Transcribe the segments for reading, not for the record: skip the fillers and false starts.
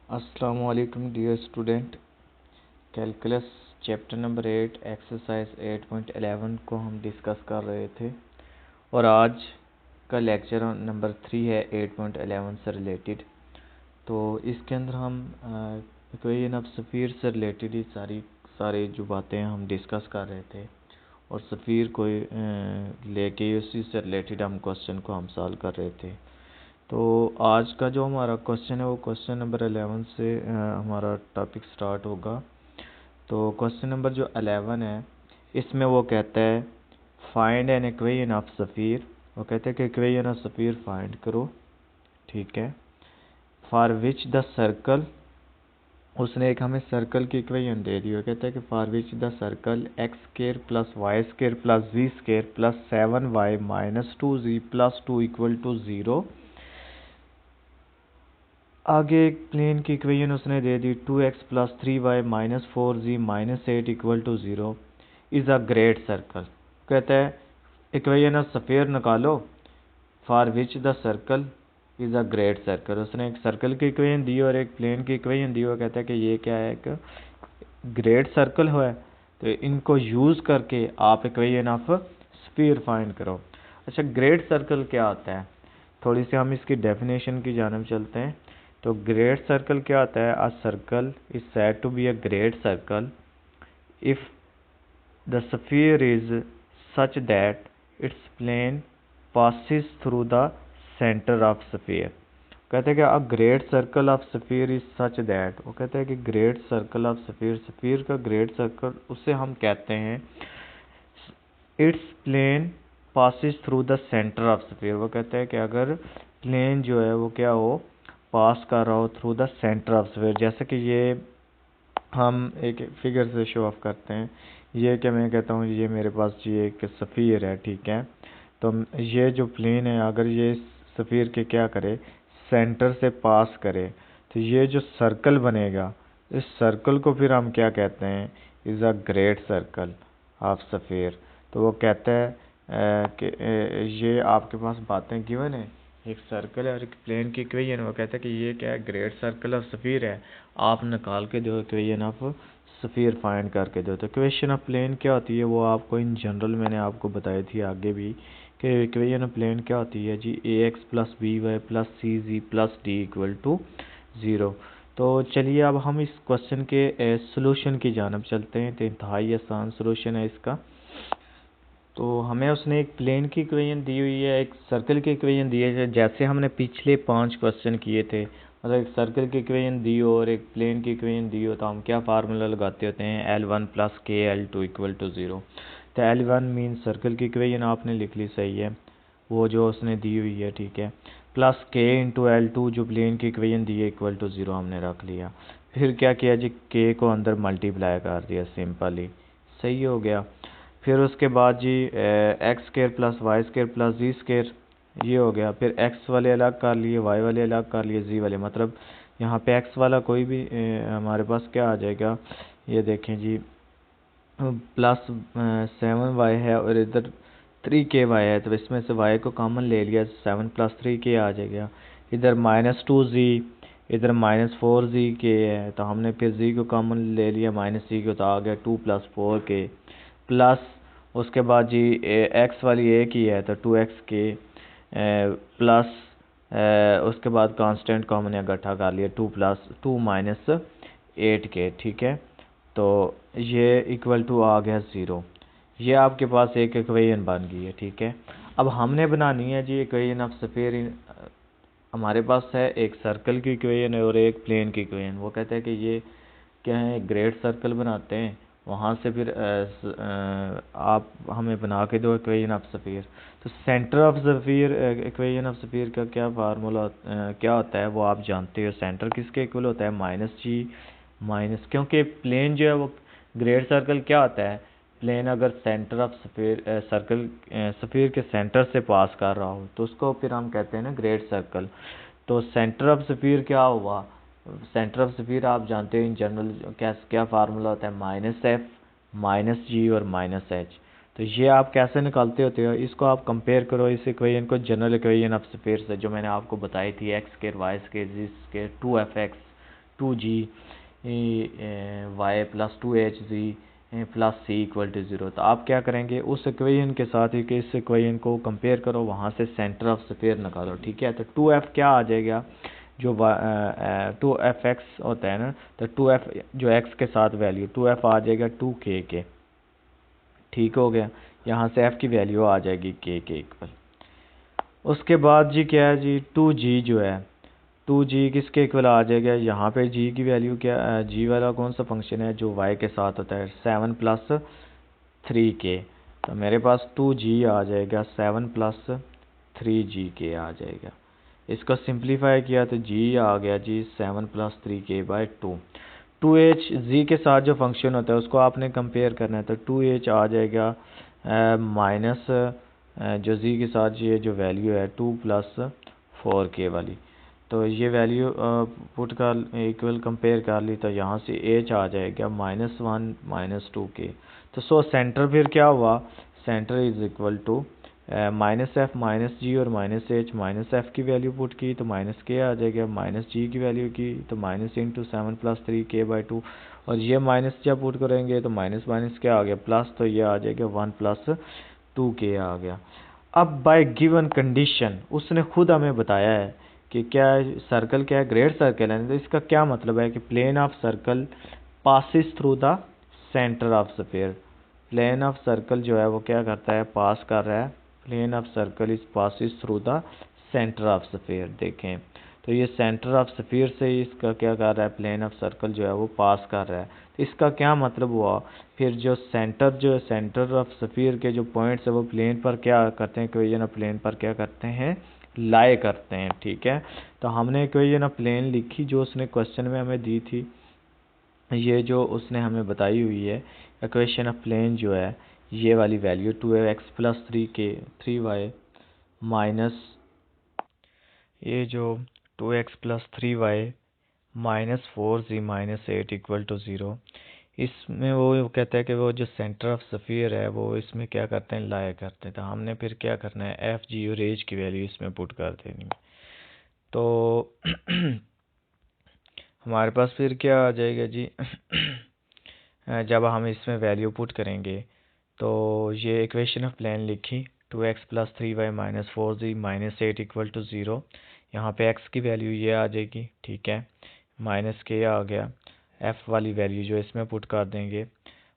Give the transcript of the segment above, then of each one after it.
अस्सलामुअलैकुम dear student. Calculus chapter number 8 exercise 8.11 को हम डिस्कस कर रहे थे और आज का लेक्चर नंबर 3 है 8.11 से रिलेटेड। तो इसके अंदर हम इक्वेशन ऑफ स्फीयर से रिलेटेड ही सारी जो बातें हम डिस्कस कर रहे थे और स्फीयर को लेके उसी से रिलेटेड हम क्वेश्चन को हम सॉल्व कर रहे थे। तो आज का जो हमारा क्वेश्चन है वो क्वेश्चन नंबर 11 से हमारा टॉपिक स्टार्ट होगा। तो क्वेश्चन नंबर जो 11 है इसमें वो कहता है find an equation of sphere. वो कहते हैं कि इक्वेशन ऑफ स्फीयर फाइंड करो, ठीक है। फॉर विच द सर्कल, उसने एक हमें सर्कल की इक्वेशन दे दी है। कहता है कि for which the circle x square plus y square plus z square plus 7y minus 2z plus 2 equal to 0। आगे एक प्लेन की इक्वेशन उसने दे दी 2x plus 3y minus 4z minus 8 equal to 0 is a great circle. कहता है equation of sphere निकालो for which the circle is a great circle. उसने एक सर्कल की इक्वेशन दी और एक प्लेन की इक्वेशन दी और कहता है कि ये क्या है, एक ग्रेट सर्कल है। तो इनको यूज़ करके आप इक्वेशन ऑफ स्फीयर फाइंड करो। अच्छा, ग्रेट सर्कल क्या होता है, थोड़ी सी हम इसकी डेफिनेशन की जानब चलते हैं। तो ग्रेट सर्कल क्या होता है, a circle is said to be a great circle if the sphere is such that its plane passes through the centre of sphere. कहते हैं कि a great circle of sphere is such that, वो कहते हैं कि great circle of sphere, sphere का great circle उसे हम कहते हैं its plane passes through the centre of sphere. वो कहते हैं कि अगर प्लेन जो है वो क्या हो, पास कर रहा हो through the centre of sphere. जैसे कि ये हम एक फिगर से शो ऑफ करते हैं। ये क्या, मैं कहता हूँ ये मेरे पास ये एक स्फीयर है, ठीक है। तो ये जो प्लेन है अगर ये स्फीयर के क्या करे, सेंटर से पास करे, तो ये जो सर्कल बनेगा इस सर्कल को फिर हम क्या कहते हैं, is a great circle of sphere. तो वो कहता है कि ये आपके पास बातें गिवन है, एक सर्कल है और एक प्लेन की इक्वेशन। वो कहता है कि ये क्या है, ग्रेट सर्कल ऑफ स्फीयर है। आप निकाल के दो इक्वेशन ऑफ स्फीयर फाइंड करके दो। तो इक्वेशन ऑफ प्लेन क्या होती है वो आपको इन जनरल मैंने आपको बताई थी आगे भी कि इक्वेशन ऑफ प्लेन क्या होती है जी, a x plus b y plus c z plus d equal to 0। तो चलिए अब हम इस क्वेश्चन के सोल्यूशन की जानब चलते हैं। तो इंतहाई आसान सोल्यूशन है इसका। तो हमें उसने एक प्लेन की इक्वेशन दी हुई है, एक सर्कल की इक्वेशन दी है, जैसे हमने पिछले 5 क्वेश्चन किए थे। मतलब एक सर्कल की इक्वेशन दी हो और एक प्लेन की इक्वेशन दी हो तो हम क्या फार्मूला लगाते होते हैं, L1 प्लस के L2 इक्वल टू 0। तो L1 मीन सर्कल की इक्वेशन आपने लिख ली, सही है, वो जो उसने दी हुई है, ठीक है, प्लस के इंटू L2 जो प्लेन की इक्वेशन दी है इक्वल टू 0 हमने रख लिया। फिर क्या किया जी, के को अंदर मल्टीप्लाई कर दिया सिंपली, सही हो गया। फिर उसके बाद जी x square plus y square plus z square, ये हो गया। फिर एक्स वाले अलग कर लिए, वाई वाले अलग कर लिए, जी वाले, मतलब यहाँ पे एक्स वाला कोई भी हमारे पास क्या आ जाएगा, ये देखें जी, प्लस 7y है और इधर 3k है, तो इसमें से y को कॉमन ले लिया, 7 प्लस 3k आ जाएगा। इधर माइनस 2z, इधर माइनस 4z है, तो हमने फिर z को कॉमन ले लिया, माइनस z को, तो आ गया 2 प्लस 4k प्लस उसके बाद जी एक्स वाली एक ही है तो 2x के प्लस उसके बाद कांस्टेंट को हमने इकट्ठा कर लिया 2 प्लस 2 माइनस 8k, ठीक है। तो ये इक्वल टू आ गया 0। ये आपके पास एक इक्वेशन बन गई है, ठीक है। अब हमने बनानी है जी इक्वेशन ऑफ स्फीयर। हमारे पास है एक सर्कल की इक्वेशन और एक प्लेन की इक्वेशन। वो कहते हैं कि ये क्या है, ग्रेट सर्कल बनाते हैं, वहाँ से फिर आप हमें बना के दो इक्वेशन ऑफ स्फीयर। तो centre of sphere, equation of sphere का क्या फार्मूला क्या होता है वो आप जानते हो। सेंटर किसके इक्वल होता है, माइनस जी माइनस, क्योंकि प्लेन जो है वो ग्रेट सर्कल क्या होता है, प्लेन अगर centre of sphere circle sphere के सेंटर से पास कर रहा हो तो उसको फिर हम कहते हैं ना ग्रेट सर्कल। तो सेंटर ऑफ स्फीयर क्या हुआ, सेंटर ऑफ स्फीयर आप जानते हो इन जनरल क्या फार्मूला होता है, माइनस एफ माइनस जी और माइनस एच। तो ये आप कैसे निकालते होते हो, इसको आप कंपेयर करो इस इक्वेशन को जनरल इक्वेशन ऑफ स्फीयर से जो मैंने आपको बताई थी, x square y square z square 2f(x) 2g y plus 2hz plus c equal to 0। तो आप क्या करेंगे, उस इक्वेशन के साथ ही इस इक्वेशन को कंपेयर करो, वहाँ से सेंटर ऑफ स्फीयर निकालो, ठीक है। तो 2f क्या आ जाएगा, जो 2fx होता है ना, तो 2f जो x के साथ वैल्यू 2f आ जाएगा 2k के, ठीक हो गया। यहाँ से f की वैल्यू आ जाएगी k के इक्वल। उसके बाद जी क्या है जी, 2g जो है 2g किसके इक्वल आ जाएगा, यहाँ पे g की वैल्यू क्या, g वाला कौन सा फंक्शन है जो y के साथ होता है, 7 प्लस 3k। तो मेरे पास 2g आ जाएगा 7 प्लस 3gk आ जाएगा। इसको सिंप्लीफाई किया तो g आ गया जी 7 प्लस 3k/2। 2h z के साथ जो फंक्शन होता है उसको आपने कंपेयर करना है, तो 2h आ जाएगा माइनस जो z के साथ ये जो वैल्यू है 2 प्लस 4k वाली। तो ये वैल्यू पुट कर इक्वल कंपेयर कर ली, तो यहाँ से h आ जाएगा -1 -2k। तो सो सेंटर फिर क्या हुआ, centre is equal to -f -g और -h, -f की वैल्यू पुट की तो -k आ जाएगा, -g की वैल्यू की तो माइनस इंटू 7 प्लस 3k/2, और ये माइनस जब पुट करेंगे तो माइनस माइनस क्या आ गया प्लस, तो ये आ जाएगा 1 प्लस 2k आ गया। अब बाय गिवन कंडीशन उसने खुद हमें बताया है कि क्या सर्कल क्या है, ग्रेड सर्कल है। तो इसका क्या मतलब है कि plane of circle passes through the centre of sphere. Plane of circle जो है वो क्या करता है, पास कर रहा है, plane of circle is passes through the centre of sphere. देखें तो ये सेंटर ऑफ स्फीयर से इसका क्या कर रहा है, प्लेन ऑफ सर्कल जो है वो पास कर रहा है। तो इसका क्या मतलब हुआ, फिर जो सेंटर ऑफ स्फीयर के जो पॉइंट्स है वो प्लेन पर क्या करते हैं, इक्वेशन ऑफ प्लेन पर क्या करते हैं, लाए करते हैं, ठीक है। तो हमने इक्वेशन ऑफ प्लेन लिखी जो उसने क्वेश्चन में हमें दी थी, ये जो उसने हमें बताई हुई है इक्वेशन ऑफ प्लेन जो है, ये वाली value 2x plus 3y minus ये जो 2x plus 3y minus 4z minus 8 equal to 0, इसमें वो कहता है कि वो जो सेंटर ऑफ स्फीयर है वो इसमें क्या करते हैं, लाया करते हैं। तो हमने फिर क्या करना है, एफ जी और एच की वैल्यू इसमें पुट कर देनी है। तो हमारे पास फिर क्या आ जाएगा जी जब हम इसमें वैल्यू पुट करेंगे तो ये इक्वेशन ऑफ प्लेन लिखी 2x plus 3y minus 4z minus 8 equal to 0। यहाँ पे x की वैल्यू ये आ जाएगी, ठीक है, माइनस k आ गया। f वाली वैल्यू जो इसमें पुट कर देंगे,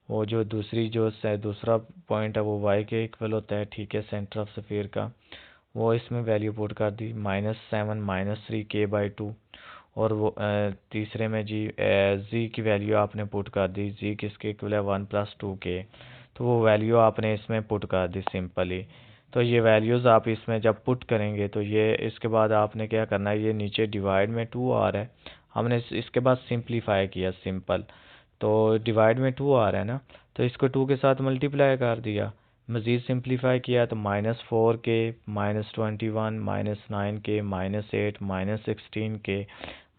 वो जो दूसरा पॉइंट है वो y के इक्वल होता है, ठीक है, सेंटर ऑफ स्फीयर का, वो इसमें वैल्यू पुट कर दी -7 -3k/2। और वो तीसरे में जी की वैल्यू आपने पुट कर दी, जी किसके इक्वल है 1 प्लस 2k, तो वो वैल्यू आपने इसमें पुट कर दी सिंपली। तो ये वैल्यूज़ आप इसमें जब पुट करेंगे तो ये इसके बाद आपने क्या करना है, ये नीचे डिवाइड में 2 आ रहा है, हमने इसके बाद सिंप्लीफाई किया सिंपल, तो डिवाइड में 2 आ रहा है ना, तो इसको 2 के साथ मल्टीप्लाई कर दिया, मज़ीद सिंप्लीफाई किया तो -4k -21 -9k -8 -16k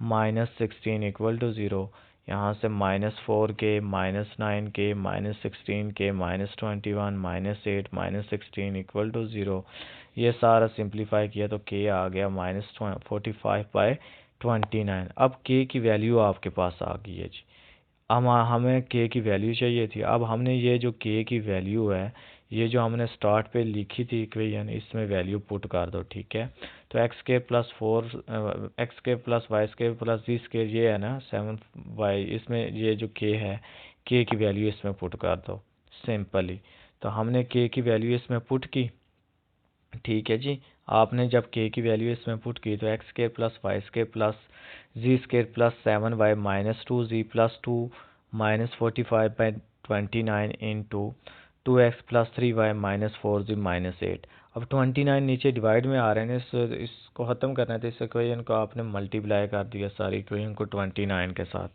-16 equal to 0। यहाँ से -4k -9k -16k -21 -8 -16 equal to 0। ये सारा सिंप्लीफाई किया तो k आ गया -45/29। अब k की वैल्यू आपके पास आ गई है जी। अब हमें k की वैल्यू चाहिए थी। अब हमने ये जो k की वैल्यू है, ये जो हमने स्टार्ट पे लिखी थी इक्वेशन, इसमें वैल्यू पुट कर दो, ठीक है। तो x² plus 4 x² plus y² plus z² ये है ना 7y, इसमें ये जो k है, k की वैल्यू इसमें पुट कर दो सिंपली। तो हमने k की वैल्यू इसमें पुट की, ठीक है जी। आपने जब k की वैल्यू इसमें पुट की तो x² plus y² plus z² plus 7y minus 2z plus 2 minus 45/29 into 2x plus 3y minus 4z minus 8। अब 29 नीचे डिवाइड में आ रहे हैं, इसको ख़त्म करना है तो इस इक्वेशन को आपने मल्टीप्लाई कर दिया सारी इक्वेशन को 29 के साथ।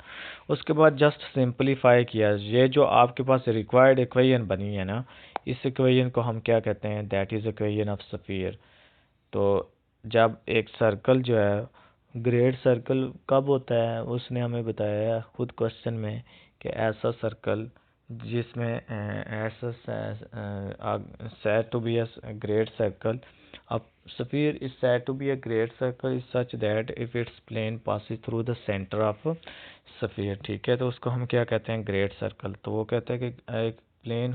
उसके बाद जस्ट सिंपलीफाई किया, ये जो आपके पास रिक्वायर्ड इक्वेशन बनी है ना, इस इक्वेशन को हम क्या कहते हैं, that is equation of sphere. तो जब एक सर्कल जो है, ग्रेड सर्कल कब होता है, उसने हमें बताया खुद क्वेश्चन में कि ऐसा सर्कल जिसमें ऐसा set to be a great circle अब sphere is said to be a great circle is such that if its plane passes through the center of sphere, ठीक है, तो उसको हम क्या कहते हैं, ग्रेट सर्कल। तो वो कहता है कि एक प्लेन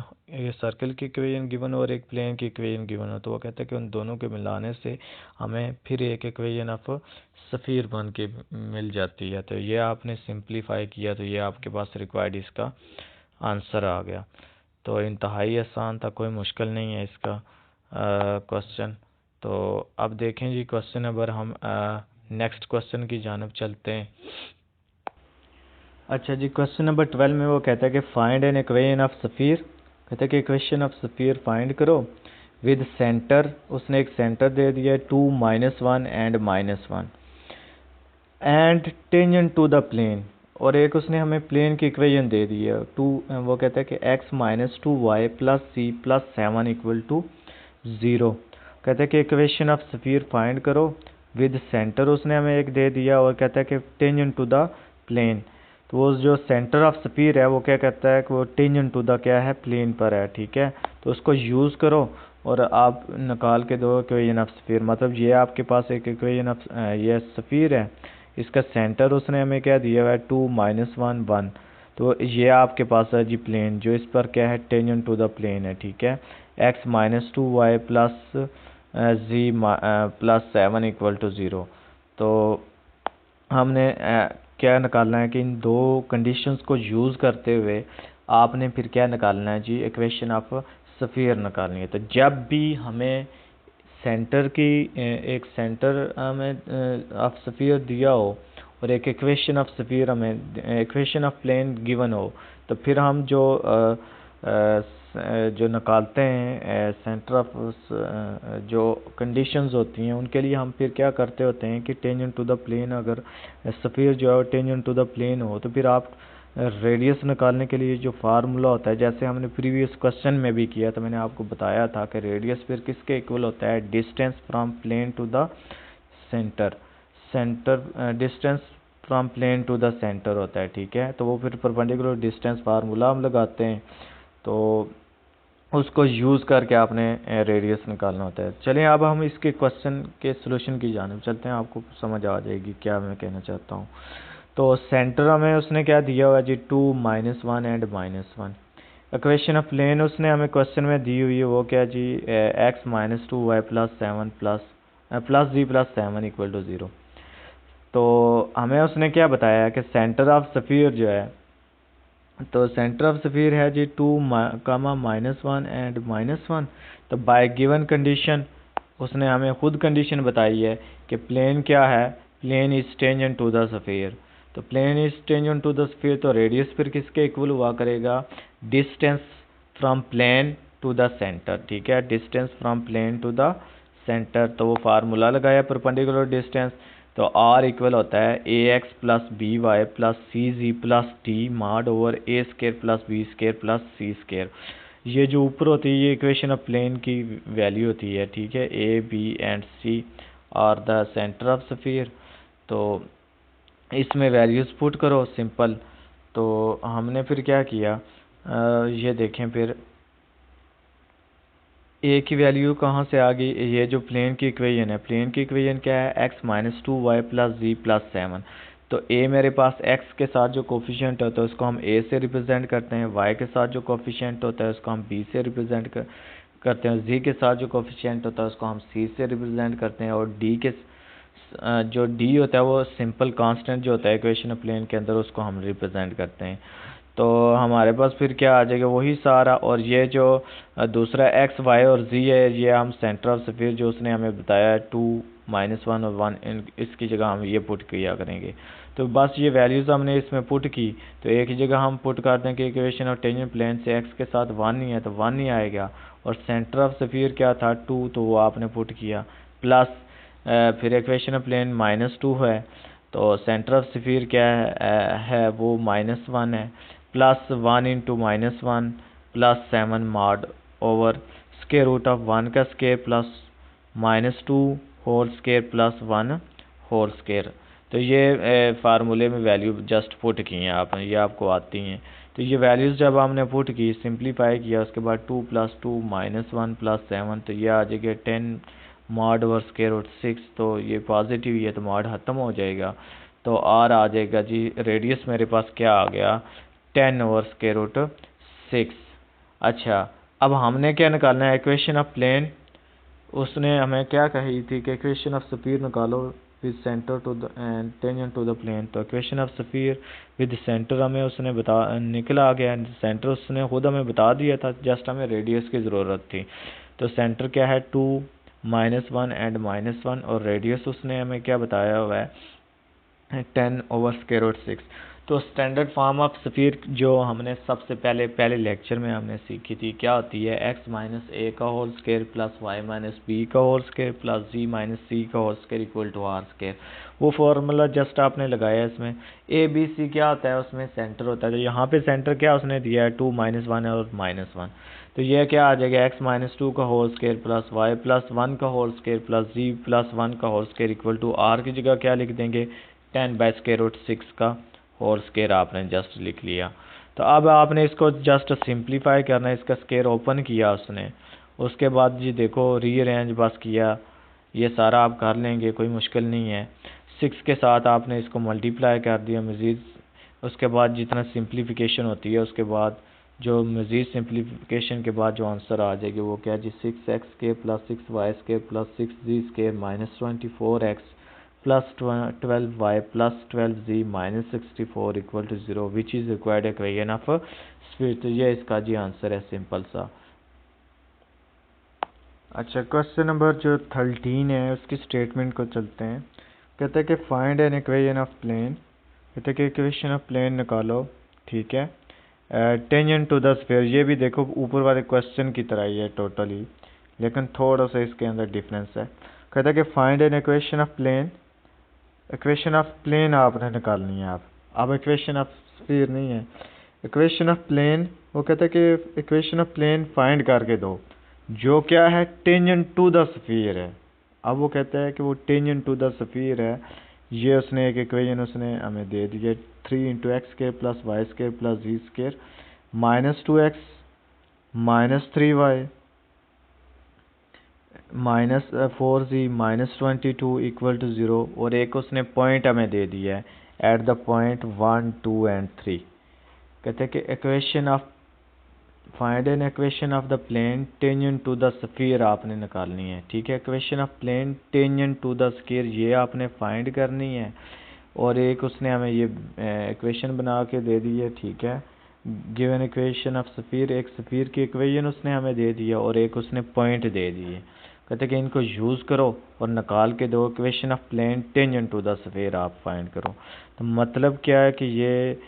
सर्कल की इक्वेशन गिवन और एक प्लेन की इक्वेशन गिवन हो, तो वो कहता है कि उन दोनों के मिलाने से हमें फिर एक इक्वेशन ऑफ स्फीयर बन के मिल जाती है। तो ये आपने सिंप्लीफाई किया तो ये आपके पास रिक्वायर्ड इसका आंसर आ गया। तो इंतहाई आसान था, कोई मुश्किल नहीं है इसका क्वेश्चन। तो अब देखें जी क्वेश्चन नंबर, हम नेक्स्ट क्वेश्चन की जानब चलते हैं। अच्छा जी, क्वेश्चन नंबर 12 में वो कहता है कि find an equation of sphere, कहता है कि इक्वेशन ऑफ स्फीयर फाइंड करो विद सेंटर, उसने एक सेंटर दे दिया है 2, -1 and -1 and tangent to the plane, और एक उसने हमें प्लेन की इक्वेशन दे दी है 2, वो कहता है कि x - 2y + c + 7 = 0। कहता है कि इक्वेशन ऑफ स्फीयर फाइंड करो विद सेंटर, उसने हमें एक दे दिया और कहता है कि टेंजेंट टू द प्लेन। तो वो जो सेंटर ऑफ स्फीयर है वो क्या कहता है कि वो टेंजेंट टू द क्या है, प्लेन पर है, ठीक है। तो उसको यूज़ करो और आप निकाल के दो इक्वेशन ऑफ स्फीयर। मतलब ये आपके पास एक इक्वेशन ऑफ ये स्फीयर है, इसका सेंटर उसने हमें क्या दिया हुआ है 2, -1, 1। तो ये आपके पास है जी प्लेन, जो इस पर क्या है, टेंजेंट टू द प्लेन है, ठीक है। x - 2y + z + 7 = 0। तो हमने क्या निकालना है कि इन दो कंडीशंस को यूज़ करते हुए आपने फिर क्या निकालना है जी, इक्वेशन ऑफ स्फीयर निकालनी है। तो जब भी हमें सेंटर की एक सेंटर हमें ऑफ स्फीयर दिया हो और एक इक्वेशन ऑफ स्फीयर हमें इक्वेशन ऑफ प्लेन गिवन हो, तो फिर हम जो निकालते हैं सेंटर ऑफ जो कंडीशंस होती हैं उनके लिए हम फिर क्या करते होते हैं कि टेंजेंट टू द प्लेन, अगर स्फीयर जो है टेंजेंट टू द प्लेन हो तो फिर आप रेडियस निकालने के लिए जो फार्मूला होता है, जैसे हमने प्रीवियस क्वेश्चन में भी किया था, मैंने आपको बताया था कि रेडियस फिर किसके इक्वल होता है, distance from plane to the centre, distance from plane to the centre होता है, ठीक है। तो वो फिर परपेंडिकुलर डिस्टेंस फार्मूला हम लगाते हैं, तो उसको यूज़ करके आपने रेडियस निकालना होता है। चलिए अब हम इसके क्वेश्चन के सोल्यूशन की जानिब चलते हैं, आपको समझ आ जाएगी क्या मैं कहना चाहता हूँ। तो सेंटर हमें उसने क्या दिया हुआ है जी 2, -1 एंड -1। इक्वेशन ऑफ प्लेन उसने हमें क्वेश्चन में दी हुई है, वो क्या जी x - 2y + 7 + z + 7 = 0। तो हमें उसने क्या बताया है कि सेंटर ऑफ स्फीयर जो है, तो सेंटर ऑफ स्फीयर है जी 2, -1 एंड -1। तो बाय गिवन कंडीशन उसने हमें खुद कंडीशन बताई है कि प्लेन क्या है, plane is tangent to the sphere. तो plane is tangent to the sphere, तो रेडियस फिर किसके इक्वल हुआ करेगा, distance from plane to the centre, ठीक है, distance from plane to the centre. तो वो फार्मूला लगाया परपेंडिकुलर डिस्टेंस, तो r इक्वल होता है ax + by + cz + d mod over a² + b² + c²। ये जो ऊपर होती है ये इक्वेशन ऑफ प्लेन की वैल्यू होती है, ठीक है। a, b and c are the centre of sphere. तो इसमें वैल्यूज़ पुट करो सिंपल। तो हमने फिर क्या किया, ये देखें फिर ए की वैल्यू कहाँ से आ गई, ये जो प्लेन की इक्वेशन है, प्लेन की इक्वेशन क्या है, x - 2y + z + 7। तो a मेरे पास x के साथ जो कोफिशिएंट होता है उसको हम a से रिप्रेजेंट करते हैं, y के साथ जो कोफिशिएंट होता है उसको हम b से रिप्रेजेंट करते हैं, z के साथ जो कोफिशिएंट होता है उसको हम c से रिप्रेजेंट करते हैं, और d के जो d होता है वो सिंपल कांस्टेंट जो होता है इक्वेशन ऑफ प्लेन के अंदर उसको हम रिप्रेजेंट करते हैं। तो हमारे पास फिर क्या आ जाएगा, वही सारा। और ये जो दूसरा x, y और z है, ये हम सेंटर ऑफ स्फीयर जो उसने हमें बताया है 2, -1 और 1, इसकी जगह हम ये पुट किया करेंगे। तो बस ये वैल्यूज़ हमने इसमें पुट की, तो एक ही जगह हम पुट कर दें कि इक्वेशन ऑफ टेंजेंट प्लेन से x के साथ 1 ही है तो 1 ही आएगा, और सेंटर ऑफ स्फीयर क्या था 2, तो वो आपने पुट किया, प्लस फिर इक्वेशन ऑफ प्लेन -2 है, तो सेंटर ऑफ स्फीयर क्या है वो -1 है, +1 × -1 + 7 mod over square root of 1 का square plus -2 whole square + 1 whole square. तो ये फार्मूले में वैल्यू जस्ट पुट की हैं आपने, ये आपको आती हैं। तो ये वैल्यूज़ जब हमने पुट की, सिंप्लीफाई किया, उसके बाद 2 + 2 -1 + 7, तो ये आ जाएगा 10 मॉड ओवर स्क्वायर रूट 6, तो ये पॉजिटिव ही है तो मॉड ख़त्म हो जाएगा, तो आर आ जाएगा जी, रेडियस मेरे पास क्या आ गया 10 ओवर स्क्वायर रूट 6। अच्छा, अब हमने क्या निकालना है, इक्वेशन ऑफ प्लेन। उसने हमें क्या कही थी कि इक्वेशन ऑफ स्फीयर निकालो with centre to the and tangent to the plane. तो equation of sphere with centre हमें उसने निकला आ गया, सेंटर उसने खुद हमें बता दिया था, जस्ट हमें रेडियस की ज़रूरत थी। तो सेंटर क्या है 2 -1 एंड -1, और रेडियस उसने हमें क्या बताया हुआ है 10 ओवर स्क्वायर रूट 6। तो स्टैंडर्ड फॉर्म ऑफ स्फीयर जो हमने सबसे पहले लेक्चर में हमने सीखी थी क्या होती है, x माइनस ए का whole square plus y minus b का whole square plus z minus c का whole square equal to r square. वो फार्मूला जस्ट आपने लगाया इसमें। ए बी सी क्या होता है, उसमें सेंटर होता है, तो यहाँ पे सेंटर क्या उसने दिया है 2 -1 और -1, तो यह क्या आ जाएगा x माइनस 2 का whole square plus y plus 1 का whole square plus z plus 1 का whole square equal to r की जगह क्या लिख देंगे 10 बाई स्क्वायर रूट 6 का होल स्क्वायर आपने जस्ट लिख लिया। तो अब आपने इसको जस्ट सिंप्लीफाई करना है, इसका स्क्वायर ओपन किया उसने, उसके बाद जी देखो रीअरेंज बस किया, ये सारा आप कर लेंगे, कोई मुश्किल नहीं है। 6 के साथ आपने इसको मल्टीप्लाई कर दिया मज़ीद, उसके बाद जितना सिंप्लीफिकेशन होती है उसके बाद जो मज़ीद सिंप्लीफिकेशन के बाद जो आंसर आ जाएगी वो क्या जी 6x square plus 6y square plus 6z square minus 24x plus 12y plus 12z minus 64 equal to 0 which is required equation of sphere. तो ये इसका जी आंसर है, सिंपल सा। अच्छा, क्वेश्चन नंबर जो 13 है उसकी स्टेटमेंट को चलते हैं। कहते हैं कि find an equation of plane, कहते हैं कि इक्वेशन ऑफ प्लेन निकालो, ठीक है, टेंजेंट टू द स्फीयर। ये भी देखो ऊपर वाले क्वेश्चन की तरह ही है टोटली, लेकिन थोड़ा सा इसके अंदर डिफरेंस है। कहता है कि find an equation of plane, equation of plane आपने निकालनी है आप, अब इक्वेशन ऑफ स्फीयर नहीं है। इक्वेशन ऑफ प्लेन, वो कहता है कि इक्वेशन ऑफ प्लेन फाइंड करके दो जो क्या है टेंजेंट टू द स्फीयर है। अब वो कहता है कि वो टेंजेंट टू द स्फीयर है, ये उसने एक इक्वेशन उसने हमें दे दी है 3 × x square plus y square plus z square minus 2x minus 3y minus 4z minus 22 equal to 0, और एक उसने पॉइंट हमें दे दिया है एट द पॉइंट 1 2 एंड 3। कहते हैं कि equation of find an equation of the plane tangent to the sphere आपने निकालनी है, ठीक है। Equation of plane tangent to the sphere ये आपने फाइंड करनी है, और एक उसने हमें ये इक्वेशन बना के दे दी है, ठीक है। गिवन इक्वेशन ऑफ स्फीयर, एक स्फीयर की इक्वेशन उसने हमें दे दी है और एक उसने पॉइंट दे दी है। कहते हैं कि इनको यूज़ करो और निकाल के दो equation of plane tangent to the sphere आप फाइंड करो। तो मतलब क्या है कि ये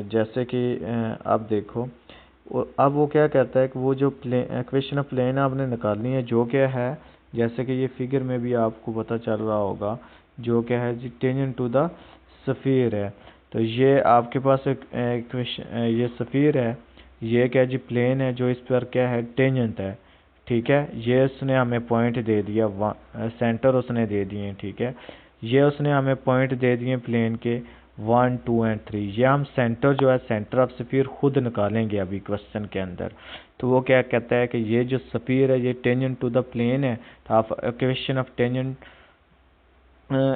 जैसे कि आप देखो, अब वो क्या कहता है कि वो जो प्लेन इक्वेशन ऑफ प्लेन आपने निकालनी है जो क्या है, जैसे कि ये फिगर में भी आपको पता चल रहा होगा, जो क्या है जी टेंजेंट टू द स्फीयर है। तो ये आपके पास एक इक्वेशन, ये स्फीयर है, ये क्या जी प्लेन है जो इस पर क्या है टेंजेंट है, ठीक है। ये उसने हमें पॉइंट दे दिया, सेंटर उसने दे दिए, ठीक है। ये उसने हमें पॉइंट दे दिए प्लेन के 1 2 एंड 3। ये हम सेंटर जो है सेंटर ऑफ स्फीयर खुद निकालेंगे अभी क्वेश्चन के अंदर। तो वो क्या कहता है कि ये जो स्फीयर है ये टेंजेंट टू द प्लेन है, तो आप equation of tangent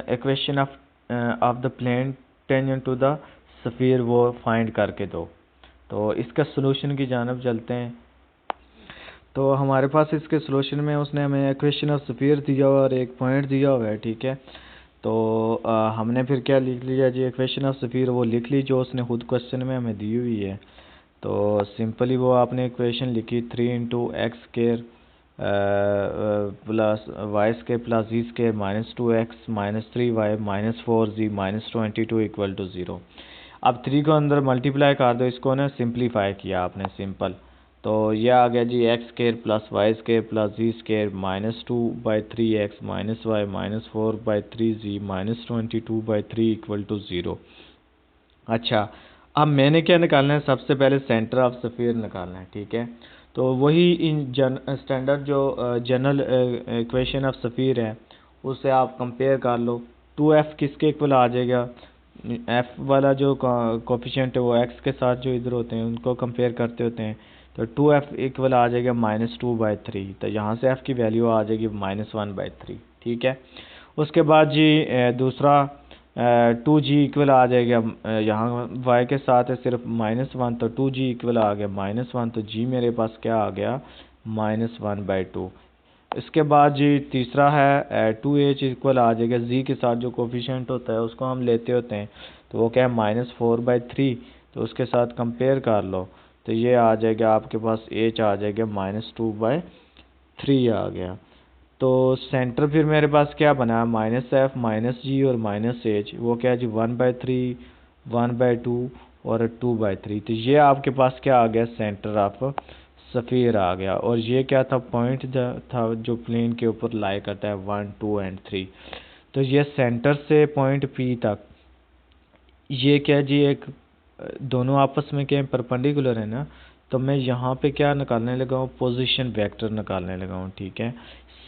equation of the plane tangent to the sphere वो फाइंड करके दो। तो इसका सलूशन की जानब चलते हैं। तो हमारे पास इसके सलूशन में उसने हमें इक्वेशन ऑफ स्फीयर दिया हुआ और एक पॉइंट दिया हुआ है, ठीक है। तो हमने फिर क्या लिख लिया जी, इक्वेशन ऑफ स्फीयर वो लिख ली जो उसने खुद क्वेश्चन में हमें दी हुई है। तो सिंपली वो आपने इक्वेशन लिखी 3 × x square plus y square plus z square minus 2x minus 3y minus 4z minus 22 equal to 0। अब 3 को अंदर मल्टीप्लाई कर दो, इसको ना सिंप्लीफाई किया आपने सिंपल, तो यह आ गया जी x square plus y square plus z square minus 2/3x minus y minus 4/3z minus 22/3 equal to 0। अच्छा, अब मैंने क्या निकालना है, सबसे पहले सेंटर ऑफ स्फीयर निकालना है, ठीक है। तो वही इन स्टैंडर्ड जो जनरल इक्वेशन ऑफ स्फीयर है उससे आप कंपेयर कर लो। 2f किसके इक्वल आ जाएगा, f वाला जो कोफिशिएंट है वो x के साथ जो इधर होते हैं उनको कंपेयर करते होते हैं, तो 2f इक्वल आ जाएगा -2/3। तो यहाँ से f की वैल्यू आ जाएगी -1/3। ठीक है। उसके बाद जी दूसरा 2g इक्वल आ जाएगा, यहाँ y के साथ है सिर्फ -1, तो 2g इक्वल आ गया -1, तो g मेरे पास क्या आ गया -1/2। इसके बाद जी तीसरा है 2h इक्वल आ जाएगा z के साथ जो कोफिशिएंट होता है उसको हम लेते होते हैं, तो वो क्या है -4/3। तो उसके साथ कंपेयर कर लो, तो ये आ जाएगा आपके पास h आ जाएगा -2/3 आ गया। तो सेंटर फिर मेरे पास क्या बना -f -g और -h, वो क्या है जी 1/3 1/2 और 2/3। तो ये आपके पास क्या आ गया सेंटर ऑफ सफ़ीर आ गया। और ये क्या था पॉइंट था जो प्लेन के ऊपर लाई करता है 1 2 एंड 3। तो ये सेंटर से पॉइंट P तक ये क्या जी एक दोनों आपस में क्या परपेंडिकुलर है ना, तो मैं यहाँ पे क्या निकालने लगा हूँ पोजीशन वेक्टर निकालने लगा हूँ। ठीक है,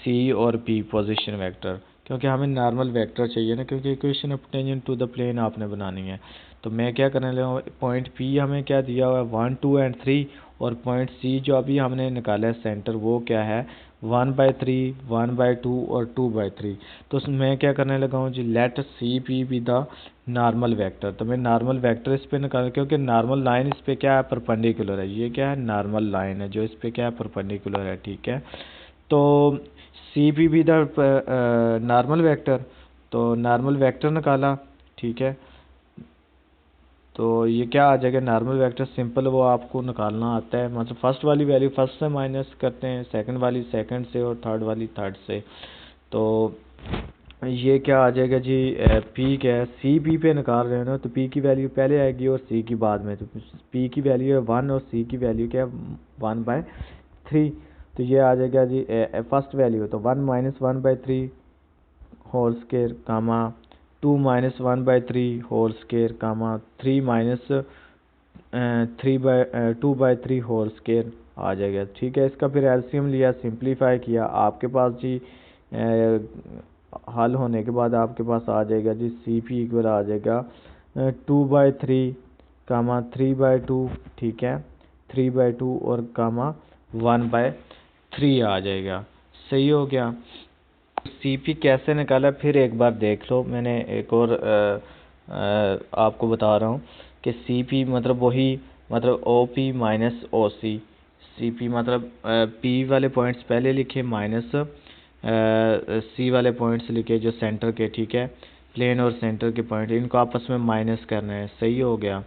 C और P पोजीशन वेक्टर, क्योंकि हमें नॉर्मल वेक्टर चाहिए ना, क्योंकि equation of tangent to the plane आपने बनानी है। तो मैं क्या करने लगा हूँ, पॉइंट P हमें क्या दिया हुआ है 1 2 एंड 3, और पॉइंट C जो अभी हमने निकाला है सेंटर वो क्या है 1/3 1/2 और 2/3। तो मैं क्या करने लगा हूँ जी let CP be the normal vector. तो मैं नॉर्मल वेक्टर इस पे निकाल, क्योंकि नॉर्मल लाइन इस पे क्या है परपेंडिकुलर है, ये क्या है नॉर्मल लाइन है जो इस पे क्या है परपेंडिकुलर है। ठीक है, तो CP be the normal vector, तो नॉर्मल वेक्टर निकाला। ठीक है, तो ये क्या आ जाएगा नॉर्मल वेक्टर सिंपल वो आपको निकालना आता है, मतलब फर्स्ट वाली वैल्यू फर्स्ट से माइनस करते हैं, सेकंड वाली सेकंड से और थर्ड वाली थर्ड से। तो ये क्या आ जाएगा जी P क्या है सी पी पे निकाल रहे हैं ना, तो P की वैल्यू पहले आएगी और C की बाद में। तो P की वैल्यू है 1 और C की वैल्यू क्या है 1/3। तो ये आ जाएगा जी फर्स्ट वैल्यू, तो 1 -1/3 होल स्क्वायर कामा 2 -1/3 होल स्क्वायर कामा 3 -2/3 होल स्क्वायर आ जाएगा। ठीक है, इसका फिर एलसीएम लिया सिंप्लीफाई किया, आपके पास जी हल होने के बाद आपके पास आ जाएगा जी CP इक्वल आ जाएगा 2/3 कामा 3/2। ठीक है, 3/2 और कामा 1/3 आ जाएगा। सही हो गया। CP कैसे निकाला फिर एक बार देख लो, मैंने एक और आपको बता रहा हूँ कि CP मतलब वही मतलब OP माइनस OC। CP मतलब P वाले पॉइंट्स पहले लिखे माइनस C वाले पॉइंट्स लिखे जो सेंटर के। ठीक है, प्लेन और सेंटर के पॉइंट इनको आपस में माइनस करना है। सही हो गया।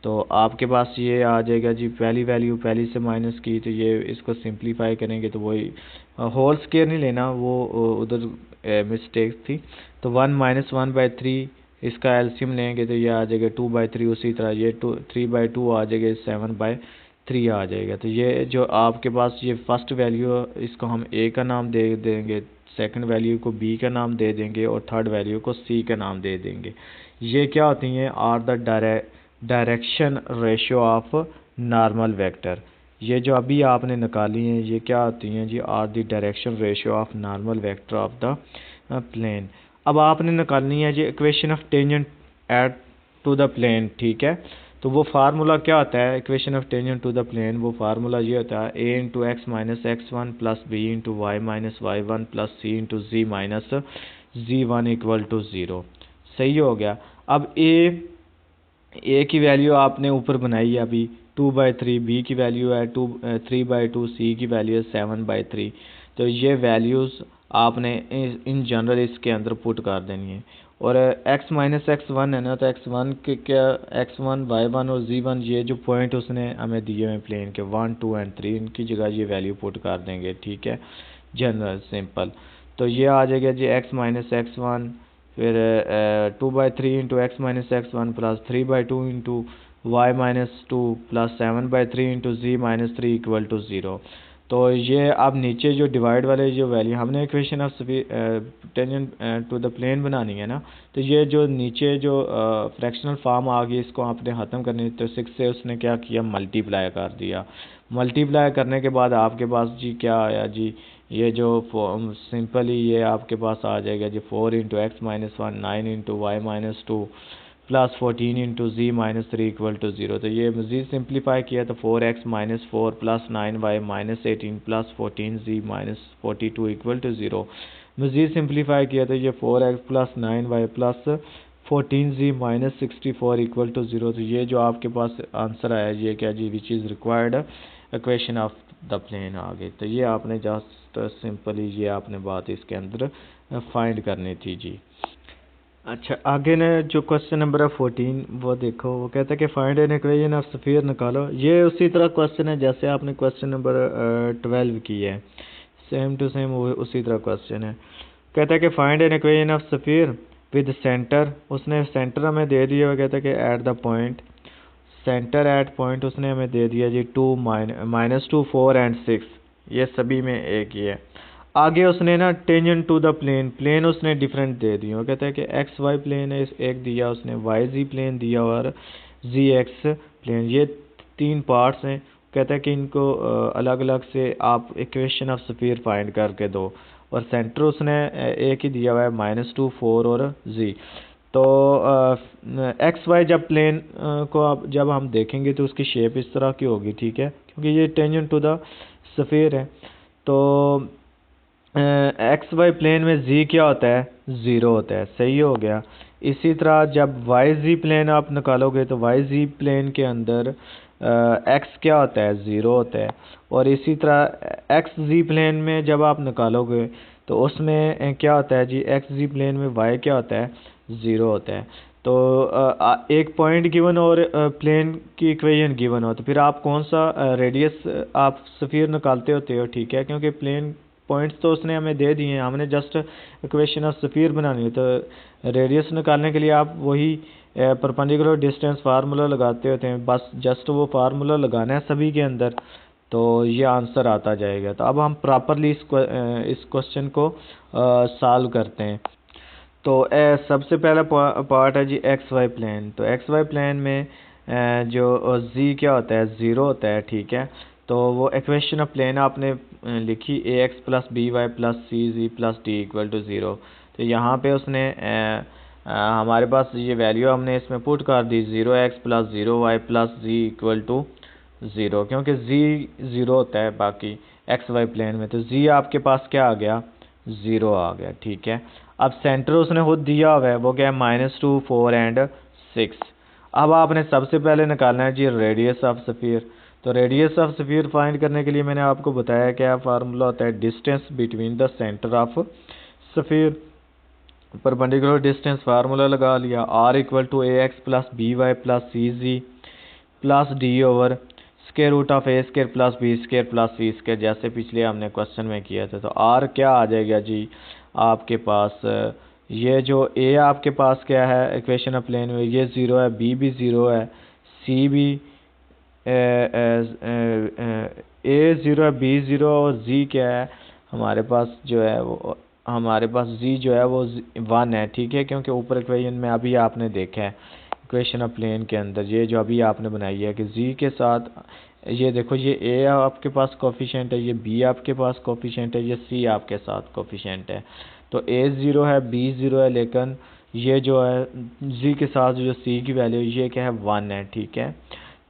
तो आपके पास ये आ जाएगा जी पहली वैल्यू पहली से माइनस की, तो ये इसको सिंप्लीफाई करेंगे तो वही होल स्क्वायर नहीं लेना, वो उधर मिस्टेक थी। तो 1 -1/3 इसका एलसीएम लेंगे तो ये आ जाएगा 2/3, उसी तरह ये 3/2 आ जाएगा 7/3 आ जाएगा। तो ये जो आपके पास ये फर्स्ट वैल्यू इसको हम A का नाम दे देंगे, सेकंड वैल्यू को B का नाम दे देंगे और थर्ड वैल्यू को C का नाम दे देंगे। ये क्या होती हैं are the direction ratio of normal vector. ये जो अभी आपने निकाली हैं ये क्या होती हैं जी are the direction ratio of normal vector of the plane. अब आपने निकालनी है जी equation of tangent at to the plane. ठीक है, तो वो फार्मूला क्या होता है equation of tangent to the plane, वो फार्मूला ये होता है a into x minus x1 plus b into y minus y1 plus c into z minus z1 equal to 0। सही हो गया। अब ए की वैल्यू आपने ऊपर बनाई है अभी 2/3, बी की वैल्यू है 3/2, सी की वैल्यू है 7/3। तो ये वैल्यूज़ आपने इन जनरल इसके अंदर पुट कर देनी है। और x माइनस x1 है ना, तो x1 के क्या x1 y1 और z1 ये जो पॉइंट उसने हमें दिए हुए प्लेन के 1 2 एंड 3 इनकी जगह ये वैल्यू पुट कर देंगे। ठीक है, जनरल सिंपल। तो ये आ जाएगा जी x माइनस x1 फिर 2/3 into x minus x1 plus 3/2 into y minus 2 plus 7/3 into z minus 3 equal to 0। तो ये अब नीचे जो डिवाइड वाले जो वैल्यू हमने equation of tangent to the plane बनानी है ना, तो ये जो नीचे जो फ्रैक्शनल फॉर्म आ गई इसको आपने ख़त्म करनी, तो 6 से उसने क्या किया मल्टीप्लाई कर दिया। मल्टीप्लाई करने के बाद आपके पास जी क्या आया जी ये जो सिंपली ये आपके पास आ जाएगा जी 4 into x minus 1 9 into y minus 2 plus 14 into z minus 3 equal to 0। तो ये मज़ीद सिंप्लीफाई किया तो 4x minus 4 plus 9y minus 18 plus 14z minus 42 equal to 0। मज़ीद सिंप्लीफाई किया तो ये 4x plus 9y plus 14z minus 64 equal to 0। तो ये जो आपके पास आंसर आया ये क्या जी, which is required equation of the plane आ गई। तो ये आपने जस्ट सिंपली ये आपने बात इसके अंदर फाइंड करनी थी जी। अच्छा, आगे ने जो क्वेश्चन नंबर है 14 वो देखो, वो कहता है कि find an equation of sphere निकालो। ये उसी तरह क्वेश्चन है जैसे आपने क्वेश्चन नंबर 12 की है, सेम टू सेम उसी तरह क्वेश्चन है। कहता है कि find an equation of sphere with centre, उसने सेंटर हमें दे दिया। वो कहता है कि at the point, centre at point उसने हमें दे दिया जी 2 माइनस 2 4 एंड 6, ये सभी में एक ही है। आगे उसने ना tangent to the plane, plane उसने डिफरेंट दे दिए। वो कहता है कि एक्स वाई प्लेन है एक दिया उसने, वाई जी प्लेन दिया और जी एक्स प्लेन, ये 3 पार्ट्स हैं। कहता है कि इनको अलग अलग से आप इक्वेशन ऑफ स्फीयर फाइंड करके दो, और सेंटर उसने एक ही दिया हुआ है -2 4 और जी। तो एक्स वाई जब प्लेन को आप जब हम देखेंगे तो उसकी शेप इस तरह की होगी, ठीक है, क्योंकि ये टेंजेंट टू द स्फीयर है। तो एक्स वाई प्लेन में जी क्या होता है, 0 होता है, सही हो गया। इसी तरह जब वाई जी प्लेन आप निकालोगे तो वाई जी प्लेन के अंदर एक्स क्या होता है, 0 होता है। और इसी तरह एक्स जी प्लेन में जब आप निकालोगे तो उसमें क्या होता है जी, एक्स जी प्लेन में वाई क्या होता है, 0 होता है। तो एक पॉइंट गिवन और प्लेन की इक्वेशन गिवन हो तो फिर आप कौन सा रेडियस आप स्फीयर निकालते होते हो, ठीक है, क्योंकि प्लेन पॉइंट्स तो उसने हमें दे दिए हैं, हमने जस्ट इक्वेशन ऑफ स्फीयर बनानी है। तो रेडियस निकालने के लिए आप वही परपेंडिकुलर डिस्टेंस फार्मूला लगाते होते हैं, बस जस्ट वो फार्मूला लगाना है सभी के अंदर, तो ये आंसर आता जाएगा। तो अब हम प्रॉपरली इस क्वेश्चन को सॉल्व करते हैं। तो सबसे पहला पार्ट है जी एक्स वाई प्लेन। तो एक्स वाई प्लेन में जो जी क्या होता है, 0 होता है, ठीक है। तो वो इक्वेशन ऑफ प्लेन आपने लिखी a x plus b y plus c z plus d equal to 0। तो यहाँ पे उसने हमारे पास ये वैल्यू हमने इसमें पुट कर दी 0x plus 0y plus z equal to 0, क्योंकि जी 0 होता है बाकी एक्स वाई प्लेन में। तो जी आपके पास क्या आ गया, 0 आ गया, ठीक है। अब सेंटर उसने खुद दिया हुआ है, वो क्या है -2 4 एंड 6। अब आपने सबसे पहले निकालना है जी रेडियस ऑफ स्फीयर। तो रेडियस ऑफ स्फीयर फाइंड करने के लिए मैंने आपको बताया क्या फार्मूला होता है, distance between the centre of sphere. Perpendicular distance formula लगा लिया, r equal to a x plus b y plus c z plus d over square root of a square plus b square plus c square, जैसे पिछले हमने question में किया था। तो r क्या आ जाएगा जी आपके पास, ये जो a आपके पास क्या है इक्वेशन ऑफ प्लेन में, ये 0 है, b भी 0 है, c भी a 0 है, b 0 और z क्या है हमारे पास जो है वो, हमारे पास z जो है वो 1 है, ठीक है, क्योंकि ऊपर इक्वेशन में अभी आपने देखा है इक्वेशन ऑफ प्लेन के अंदर ये जो अभी आपने बनाई है कि z के साथ ये देखो ये a आपके पास कोफिशिएंट है, ये b आपके पास कोफिशिएंट है, ये c आपके साथ कोफिशिएंट है। तो a 0 है, b 0 है, लेकिन ये जो है z के साथ जो c की वैल्यू ये क्या है, 1 है, ठीक है।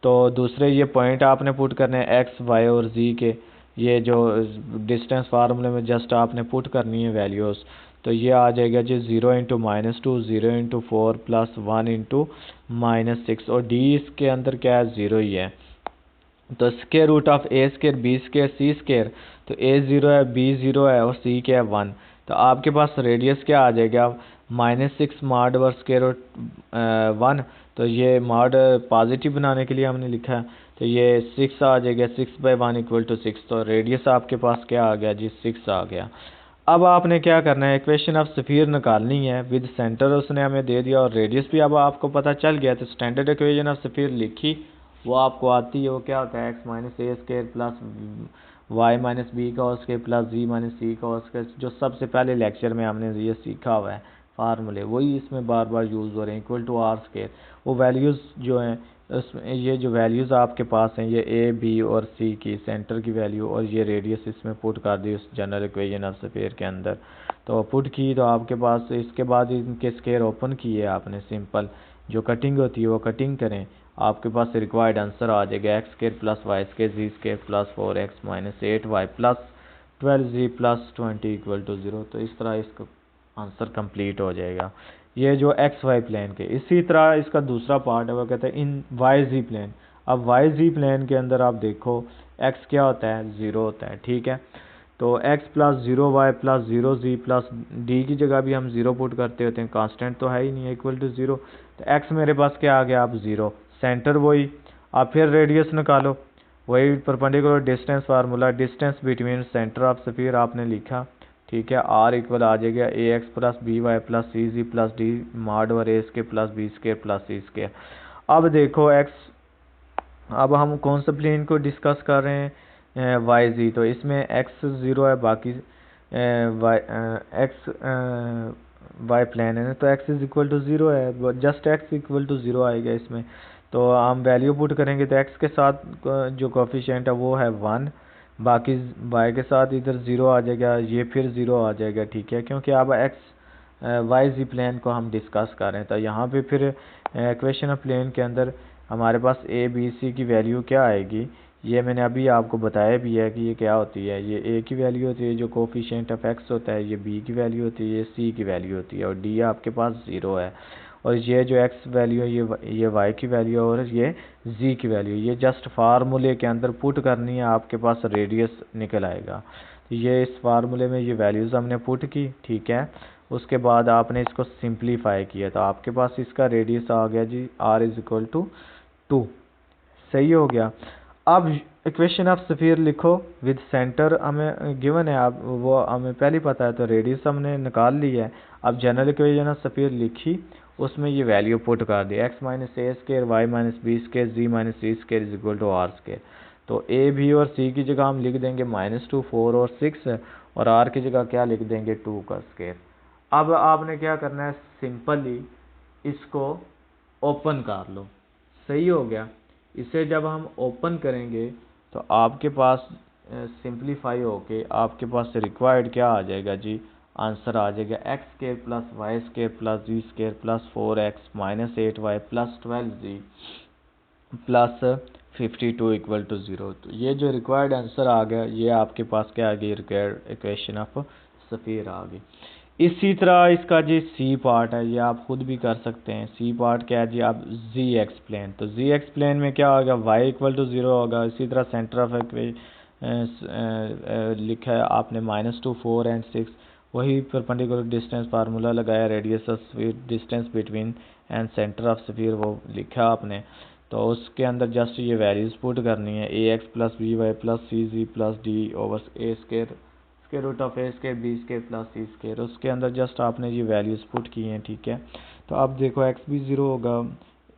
तो दूसरे ये पॉइंट आपने पुट करने हैं x y और z के, ये जो डिस्टेंस फार्मूले में जस्ट आपने पुट करनी है वैल्यूज़। तो ये आ जाएगा जी 0 इंटू -2 0 इंटू 4 प्लस 1 इंटू -6, और d इसके अंदर क्या है, 0 ही है। तो square root of a square b square c square, तो a 0 है, b 0 है और c क्या है, 1। तो आपके पास रेडियस क्या आ जाएगा, -6 मॉड ओवर स्क्वायर रूट 1। तो ये मॉड पॉजिटिव बनाने के लिए हमने लिखा है, तो ये 6 आ जाएगा, 6/1 इक्वल टू 6। तो रेडियस आपके पास क्या आ गया जी, 6 आ गया। अब आपने क्या करना है, इक्वेशन ऑफ स्फीयर निकालनी है विद सेंटर उसने हमें दे दिया और रेडियस भी अब आपको पता चल गया। तो स्टैंडर्ड इक्वेशन ऑफ स्फीयर लिखी, वो आपको आती है, वो क्या होता है x minus a square plus y minus b का whole square plus z minus c का होल स्क्वायर, जो सबसे पहले लेक्चर में हमने ये सीखा हुआ है फार्मूले, वही इसमें बार बार यूज़ हो रहे हैं, इक्वल टू आर स्क्वायर। वो वैल्यूज़ जो हैं उसमें, ये जो वैल्यूज़ आपके पास हैं ये ए बी और सी की सेंटर की वैल्यू, और ये रेडियस इसमें पुट कर दी उस जनरल इक्वेशन ऑफ स्फीयर के अंदर। तो पुट की तो आपके पास इसके बाद इनके स्क्वायर ओपन किए आपने सिंपल, जो कटिंग होती है वो कटिंग करें, आपके पास रिक्वायर्ड आंसर आ जाएगा x square plus y square z square plus 4x minus 8y plus 12z plus 20 equal to 0। तो इस तरह इसका आंसर कंप्लीट हो जाएगा। ये जो एक्स वाई प्लेन के, इसी तरह इसका दूसरा पार्ट है वो कहते हैं इन वाई जी प्लेन। अब वाई जी प्लेन के अंदर आप देखो एक्स क्या होता है, 0 होता है, ठीक है। तो x plus 0y plus 0z plus D की जगह भी हम 0 पुट करते होते हैं, कांस्टेंट तो है ही नहीं, इक्वल टू 0। तो x मेरे पास क्या आ गया, आप 0, सेंटर वही, आप फिर रेडियस निकालो, वही perpendicular distance formula, distance between centre of sphere आपने लिखा, ठीक है। r इक्वल आ जाएगा a x plus b y plus c z plus d mod over a square plus b square plus c square. अब देखो x, अब हम कौन सा प्लेन को डिस्कस कर रहे हैं, वाई जी। तो इसमें एक्स 0 है, बाकी वाई एक्स वाई प्लेन है, तो एक्स इज इक्वल टू 0 है, जस्ट एक्स इक्वल टू 0 आएगा इसमें। तो हम वैल्यू पुट करेंगे तो एक्स के साथ जो कोफिशिएंट है वो है 1, बाकी वाई के साथ इधर 0 आ जाएगा, ये फिर 0 आ जाएगा, ठीक है, क्योंकि अब एक्स वाई जी प्लेन को हम डिस्कस कर रहे हैं। तो यहाँ पे फिर इक्वेशन ऑफ प्लेन के अंदर हमारे पास ए बी सी की वैल्यू क्या आएगी, ये मैंने अभी आपको बताया भी है कि ये क्या होती है। ये ए की वैल्यू होती है जो कोफिशिएंट ऑफ एक्स होता है, ये बी की वैल्यू होती है, ये सी की वैल्यू होती है, और डी आपके पास 0 है। और ये जो एक्स वैल्यू है ये वाई की वैल्यू है, और ये जी की वैल्यू, ये जस्ट फार्मूले के अंदर पुट करनी है, आपके पास रेडियस निकल आएगा। तो ये इस फार्मूले में ये वैल्यूज़ हमने पुट की, ठीक है। उसके बाद आपने इसको सिंप्लीफाई किया तो आपके पास इसका रेडियस आ गया जी आर इज इक्वल टू 2, सही हो गया। अब इक्वेशन ऑफ स्फीयर लिखो विद सेंटर हमें गिवन है, आप वो हमें पहले पता है, तो रेडियस हमने निकाल ली है। अब जनरल इक्वेशन ऑफ स्फीयर लिखी, उसमें ये वैल्यू पुट कर दी, x minus a square y minus b square z minus c square is equal to r square. तो ए बी और सी की जगह हम लिख देंगे -2 4 और 6, और आर की जगह क्या लिख देंगे 2 का स्क्वायर। अब आपने क्या करना है, सिंपली इसको ओपन कर लो, सही हो गया। इसे जब हम ओपन करेंगे तो आपके पास सिंप्लीफाई होके आपके पास रिक्वायर्ड क्या आ जाएगा जी, आंसर आ जाएगा x square plus y square plus z square plus 4x minus 8y plus 12z plus 52 equal to 0। तो ये जो रिक्वायर्ड आंसर आ गया, ये आपके पास क्या आ गई, रिक्वायर्ड इक्वेशन ऑफ स्फीयर आ गई। इसी तरह इसका जी सी पार्ट है, ये आप खुद भी कर सकते हैं। सी पार्ट क्या है जी, आप जी एक्सप्लेन, तो जी एक्सप्लेन में क्या होगा, वाई इक्वल टू 0 होगा। इसी तरह सेंटर ऑफ लिखा है आपने -2 4 एंड 6, वही परपेंडिकुलर डिस्टेंस फार्मूला लगाया, radius of sphere distance between and centre of sphere वो लिखा आपने। तो उसके अंदर जस्ट ये वैल्यूज पुट करनी है, a x plus b y plus c z plus d over a square square root of a square b square plus c square, उसके अंदर जस्ट आपने ये वैल्यूज पुट की हैं, ठीक है। तो अब देखो एक्स भी 0 होगा,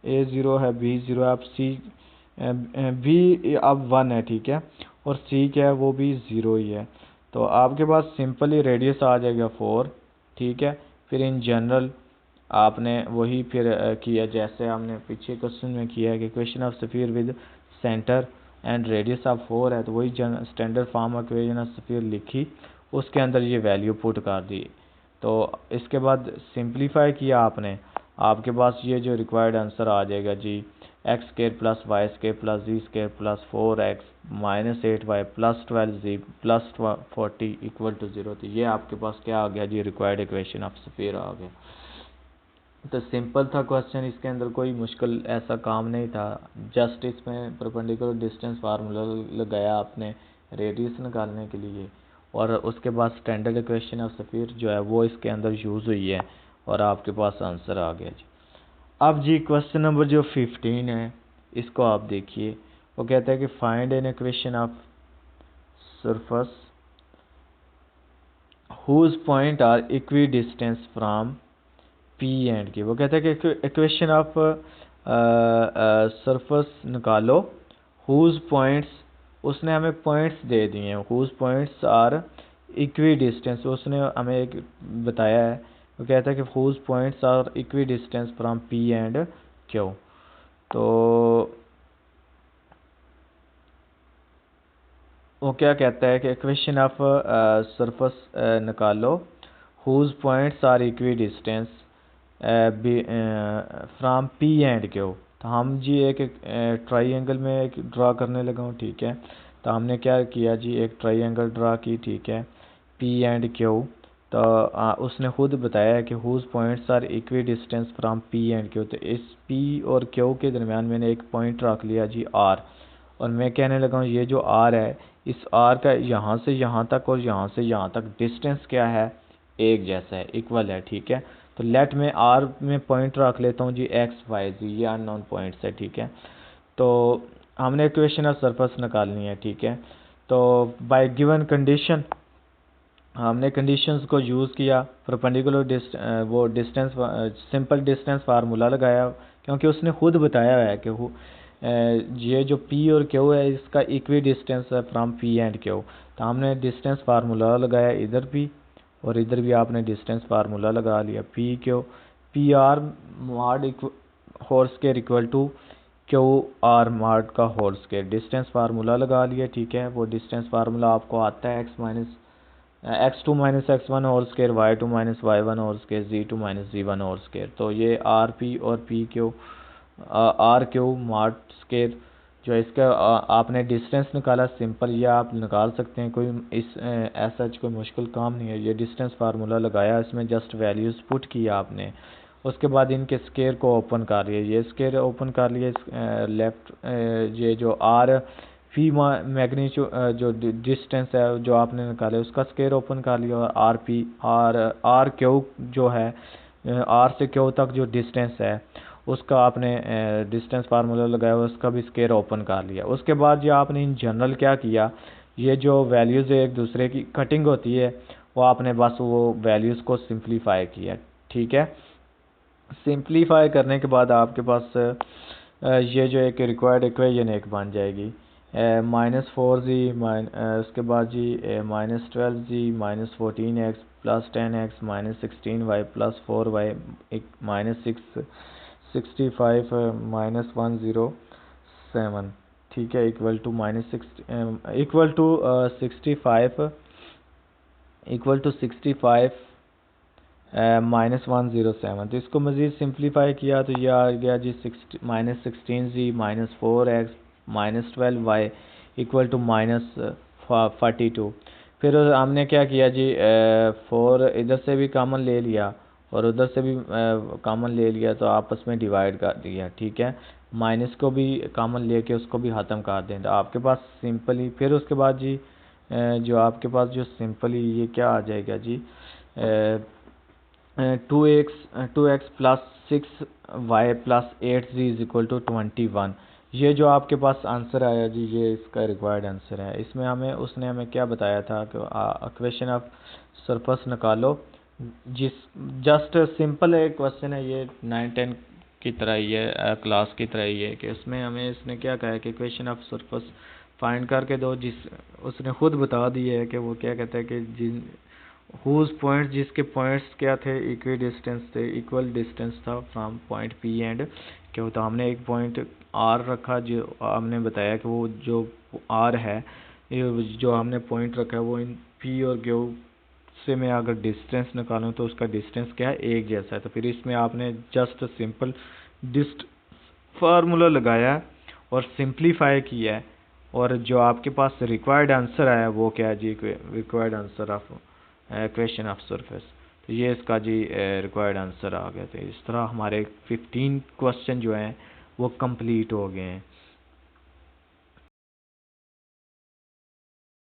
ए 0 है, बी 0 है, अब सी बी अब 1 है, ठीक है, और सी क्या है वो भी 0 ही है। तो आपके पास सिंपली रेडियस आ जाएगा 4, ठीक है। फिर इन जनरल आपने वही फिर किया जैसे हमने पीछे क्वेश्चन में किया है कि question of sphere with centre and radius of 4 है, तो वही standard form of equation of sphere लिखी, उसके अंदर ये वैल्यू पुट कर दी। तो इसके बाद सिंप्लीफाई किया आपने, आपके पास ये जो रिक्वायर्ड आंसर आ जाएगा जी x square plus y square plus z square plus 4x minus 8y plus 12z plus 40 equal to 0। तो ये आपके पास क्या आ गया जी, रिक्वायर्ड इक्वेशन ऑफ स्फीयर आ गया। तो सिंपल था क्वेश्चन, इसके अंदर कोई मुश्किल ऐसा काम नहीं था, जस्ट इसमें परपेंडिकुलर डिस्टेंस फार्मूला लगाया आपने रेडियस निकालने के लिए, और उसके बाद स्टैंडर्ड इक्वेशन ऑफ स्फीयर जो है वो इसके अंदर यूज़ हुई है, और आपके पास आंसर आ गया जी। अब जी क्वेश्चन नंबर जो 15 है, इसको आप देखिए, वो कहता है कि find an equation of surface whose point are equidistance from P and Q. वो कहता है कि इक्वेशन ऑफ सरफेस निकालो हुज पॉइंट्स, उसने हमें पॉइंट्स दे दिए हैं, whose points are equidistance, उसने हमें एक बताया है। वो कहता है कि whose points are equidistance from P and Q. तो वो क्या कहता है कि इक्वेशन ऑफ सरफेस निकालो whose points are equidistance from P and Q. तो हम जी एक ट्राइंगल में एक ड्रा करने लगा हूँ, ठीक है। तो हमने क्या किया जी, एक ट्राइंगल ड्रा की, ठीक है, पी एंड क्यू। तो उसने खुद बताया कि whose points are equidistance from P and Q. तो इस पी और क्यू के दरमियान मैंने एक पॉइंट रख लिया जी आर, और मैं कहने लगा हूँ ये जो आर है, इस आर का यहाँ से यहाँ तक और यहाँ से यहाँ तक डिस्टेंस क्या है, एक जैसा है, इक्वल है, ठीक है। तो लेट में आर में पॉइंट रख लेता हूँ जी एक्स वाई जी, ये अननोन पॉइंट्स है, ठीक है। तो हमने इक्वेशन ऑफ सरफेस निकालनी है, ठीक है। तो बाय गिवन कंडीशन हमने कंडीशंस को यूज़ किया, परपेंडिकुलर वो डिस्टेंस सिंपल डिस्टेंस फार्मूला लगाया, क्योंकि उसने खुद बताया है कि ये जो पी और क्यू है इसका इक्वी डिस्टेंस है फ्रॉम पी एंड क्यू। तो हमने डिस्टेंस फार्मूला लगाया इधर भी, और इधर भी आपने डिस्टेंस फार्मूला लगा लिया, P Q P R mod whole square equal to Q R mod का होल स्क्वायर, डिस्टेंस फार्मूला लगा लिया, ठीक है। वो डिस्टेंस फार्मूला आपको आता है x2 minus x1 whole square, y2 minus y1 whole square, z2 minus z1 whole square. तो ये आर पी और P Q R Q mod square जो इसका आपने डिस्टेंस निकाला, सिंपल ये आप निकाल सकते हैं, कोई ऐसा कोई मुश्किल काम नहीं है। ये डिस्टेंस फार्मूला लगाया, इसमें जस्ट वैल्यूज़ पुट किया आपने, उसके बाद इनके स्केयर को ओपन कर लिया, ये स्केयर ओपन कर लिया, लेफ्ट ये जो आर फी मैग्नीट्यूड जो डिस्टेंस है जो आपने निकाले उसका स्केयर ओपन कर लिया, और आर पी आर क्यू जो है आर से क्यू तक जो डिस्टेंस है उसका आपने डिस्टेंस फार्मूला लगाया, उसका भी स्केयर ओपन कर लिया। उसके बाद जो आपने इन जनरल क्या किया, ये जो वैल्यूज़ एक दूसरे की कटिंग होती है वो आपने बस वो वैल्यूज़ को सिंप्लीफाई किया, ठीक है। सिंप्लीफाई करने के बाद आपके पास ये जो एक रिक्वायर्ड इक्वेशन एक बन जाएगी, -4z उसके बाद जी -12z minus 14x plus 10x minus 16y plus 4y -65 minus 107, ठीक है, इक्वल टू -65 -107। तो इसको मज़ीद सिंप्लीफाई किया तो ये आ गया जी -16z minus 4x minus 12y equal to -42। फिर हमने क्या किया जी, 4 इधर से भी कॉमन ले लिया और उधर से भी कॉमन ले लिया, तो आपस में डिवाइड कर दिया, ठीक है। माइनस को भी कॉमन लेके उसको भी ख़त्म कर दें, तो आपके पास सिंपली फिर उसके बाद जी जो आपके पास जो सिंपली ये क्या आ जाएगा जी, 2x plus 6y plus 8z is equal to 21। ये जो आपके पास आंसर आया जी, ये इसका रिक्वायर्ड आंसर है। इसमें उसने हमें क्या बताया था कि इक्वेशन ऑफ सरफेस निकालो, जिस जस्ट सिंपल एक क्वेश्चन है ये, 9-10 की तरह ही है, क्लास की तरह ही है, कि उसमें हमें इसने क्या कहा है कि इक्वेशन ऑफ सरफेस फाइंड करके दो, जिस उसने खुद बता दिया है कि वो क्या कहता है कि जिन हुज पॉइंट जिसके पॉइंट्स क्या थे, इक्वी डिस्टेंस थे, इक्वल डिस्टेंस था from point P and Q. तो हमने एक पॉइंट आर रखा, जो हमने बताया कि वो जो आर है, जो हमने पॉइंट रखा है वो इन पी और क्यू से मैं अगर डिस्टेंस निकालूं तो उसका डिस्टेंस क्या है, एक जैसा है। तो फिर इसमें आपने जस्ट सिंपल डिस्ट फार्मूला लगाया और सिंप्लीफाई किया है, और जो आपके पास रिक्वायर्ड आंसर आया वो क्या है जी, required answer of equation of surface. तो ये इसका जी रिक्वायर्ड आंसर आ गया। तो इस तरह हमारे 15 क्वेश्चन जो हैं वो कंप्लीट हो गए हैं।